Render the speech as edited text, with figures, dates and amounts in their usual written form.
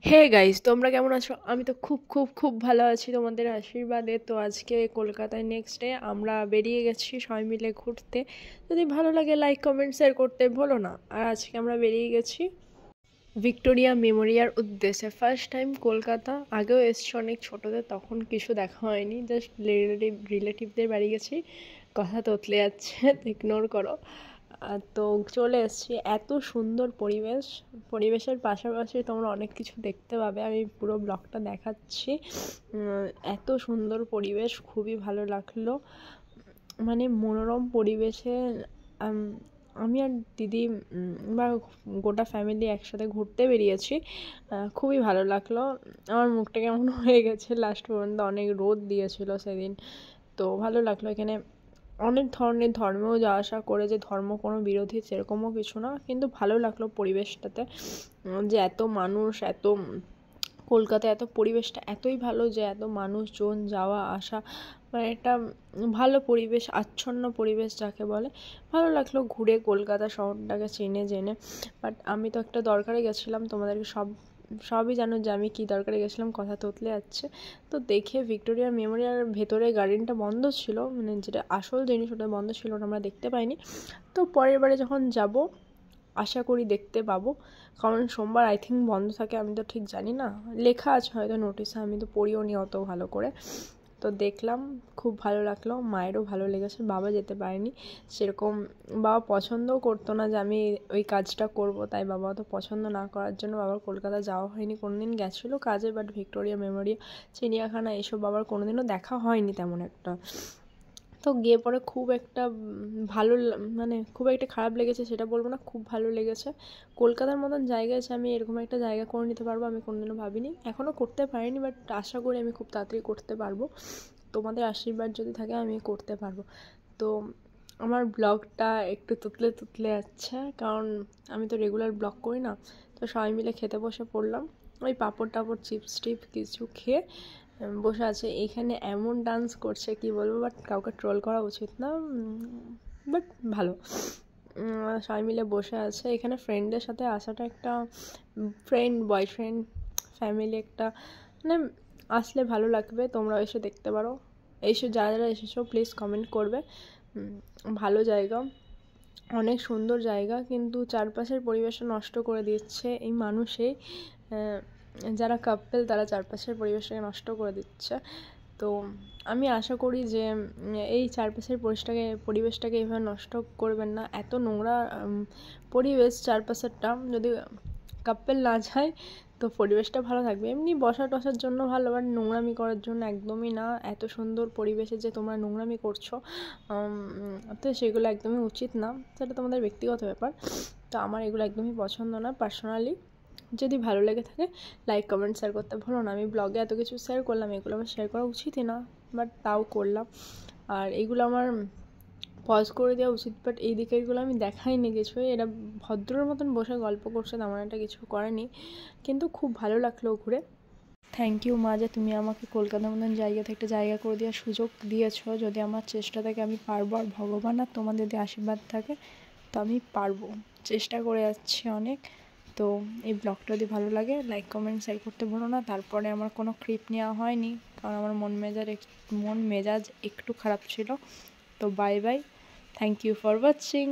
Hey guys, তোমরা কেমন আছো? আমি তো খুব খুব খুব ভালো আছি তোমাদের আশীর্বাদে। তো আজকে কলকাতায় নেক্সট ডে আমরা বেরিয়ে গেছি সবাই মিলে ঘুরতে। যদি ভালো লাগে লাইক কমেন্ট শেয়ার করতে ভুলো না। আর আজকে আমরা বেরিয়ে গেছি ভিক্টোরিয়া মেমোরিয়ার উদ্দেশ্যে। ফার্স্ট টাইম কলকাতা, আগেও এসছি অনেক ছোটোতে, তখন কিছু দেখা হয়নি, জাস্ট রিলেটিভদের বাড়ি গেছি। কথা তোতলে যাচ্ছে, ইগনোর করো। তো চলে এসেছি। এত সুন্দর পরিবেশের পাশাপাশি তোমরা অনেক কিছু দেখতে পাবে। আমি পুরো ব্লগটা দেখাচ্ছি। এত সুন্দর পরিবেশ, খুবই ভালো লাগলো। মানে মনোরম পরিবেশে আমি আর দিদি বা গোটা ফ্যামিলি একসাথে ঘুরতে বেরিয়েছি। খুবই ভালো লাগলো। আমার মুখটা কেমন হয়ে গেছে লাস্ট পর্যন্ত, অনেক রোদ দিয়েছিল সেদিন। তো ভালো লাগলো। এখানে অনেক ধরনের ধর্মেও যাওয়া আসা করে, যে ধর্ম কোনো বিরোধী সেরকমও কিছু না, কিন্তু ভালো লাগলো পরিবেশটাতে। যে এত মানুষ, এত কলকাতায় এত পরিবেশটা এতই ভালো যে এত মানুষজন যাওয়া আসা, মানে একটা ভালো পরিবেশ, আচ্ছন্ন পরিবেশ যাকে বলে। ভালো লাগলো ঘুরে কলকাতা শহরটাকে চিনে জেনে। বাট আমি তো একটা দরকারে গেছিলাম, তোমাদেরকে সবই জানো যে আমি কী দরকারে গেছিলাম, কথা তোতলে যাচ্ছে। তো দেখে ভিক্টোরিয়া মেমোরিয়াল ভেতরে গার্ডেনটা বন্ধ ছিল, মানে যেটা আসল জিনিস ওটা বন্ধ ছিল, ওটা আমরা দেখতে পাইনি। তো পরের বারে যখন যাব আশা করি দেখতে পাবো, কারণ সোমবার আই থিঙ্ক বন্ধ থাকে, আমি তো ঠিক জানি না, লেখা আছে হয়তো নোটিশে, আমি তো পড়িও নি অত ভালো করে। তো দেখলাম, খুব ভালো লাগলো, মায়েরও ভালো লেগেছে। বাবা যেতে পারেনি সেরকম, বাবা পছন্দও করতো না যে আমি ওই কাজটা করব, তাই বাবা তো পছন্দ না করার জন্য বাবার কলকাতা যাওয়া হয়নি। কোনো দিন গেছিলো কাজে, বাট ভিক্টোরিয়া মেমোরিয়াল, চিড়িয়াখানা এসব বাবার কোনো দিনও দেখা হয়নি তেমন একটা। তো গিয়ে পরে খুব একটা ভালো মানে খুব একটা খারাপ লেগেছে সেটা বলবো না, খুব ভালো লেগেছে। কলকাতার মতন জায়গায় এসে আমি এরকম একটা জায়গা করে নিতে পারবো আমি কোনোদিনও ভাবিনি, এখনও করতে পারিনি, বাট আশা করি আমি খুব তাড়াতাড়ি করতে পারবো। তোমাদের আশীর্বাদ যদি থাকে আমি করতে পারবো। তো আমার ব্লগটা একটু তুতলে তুতলে যাচ্ছে, কারণ আমি তো রেগুলার ব্লগ করি না। তো সবাই মিলে খেতে বসে পড়লাম, ওই পাঁপড় টাপড় চিপস টিপ কিছু খেয়ে বসে আছে। এখানে এমন ডান্স করছে কি বলবো, বাট কাউকে ট্রোল করা উচিত না, বাট ভালো। সবাই মিলে বসে আছে এখানে। ফ্রেন্ডদের সাথে আসাটা একটা, ফ্রেন্ড বয়ফ্রেন্ড ফ্যামিলি একটা, মানে আসলে ভালো লাগবে। তোমরা এসে দেখতে পারো, এসে যারা যারা এসেছো প্লিজ কমেন্ট করবে। ভালো জায়গা, অনেক সুন্দর জায়গা, কিন্তু চারপাশের পরিবেশটা নষ্ট করে দিচ্ছে এই মানুষেই। যারা কাপল তারা চারপাশের পরিবেশটাকে নষ্ট করে দিচ্ছে। তো আমি আশা করি যে এই চারপাশের পরিবেশটাকে এইভাবে নষ্ট করবেন না। এত নোংরা পরিবেশ চারপাশেরটা, যদি কাপল না যায় তো পরিবেশটা ভালো থাকবে। এমনি বসা টসার জন্য ভালো, বাট নোংরামি করার জন্য একদমই না। এত সুন্দর পরিবেশে যে তোমরা নোংরামি করছো, তো সেগুলো একদমই উচিত না, সেটা তোমাদের ব্যক্তিগত ব্যাপার। তো আমার এগুলো একদমই পছন্দ না পার্সোনালি। যদি ভালো লেগে থাকে লাইক কমেন্ট শেয়ার করতে ভুলো না। আমি ব্লগে এত কিছু শেয়ার করলাম, এগুলো আমার শেয়ার করা উচিতই না, বাট তাও করলাম। আর এইগুলো আমার পজ করে দেওয়া উচিত, বাট এই দিকেরগুলো আমি দেখাইনি কিছুই। এরা ভদ্রর মতন বসে গল্প করছে, তেমন একটা কিছু করেনি, কিন্তু খুব ভালো লাগলো ঘুরে। থ্যাংক ইউ মা, যে তুমি আমাকে কলকাতার মতন জায়গা থেকে একটা জায়গা করে দেওয়ার সুযোগ দিয়েছো। যদি আমার চেষ্টা থাকে আমি পারবো, আর ভগবান আর তোমাদের যদি আশীর্বাদ থাকে তো আমি পারবো, চেষ্টা করে যাচ্ছি অনেক। তো এই ব্লগটা যদি ভালো লাগে লাইক কমেন্ট শেয়ার করতে ভুলো না। তারপরে আমার কোনো ক্লিপ নেওয়া হয়নি, কারণ আমার মন মেজাজ একটু খারাপ ছিল। তো bye bye, thank you for watching.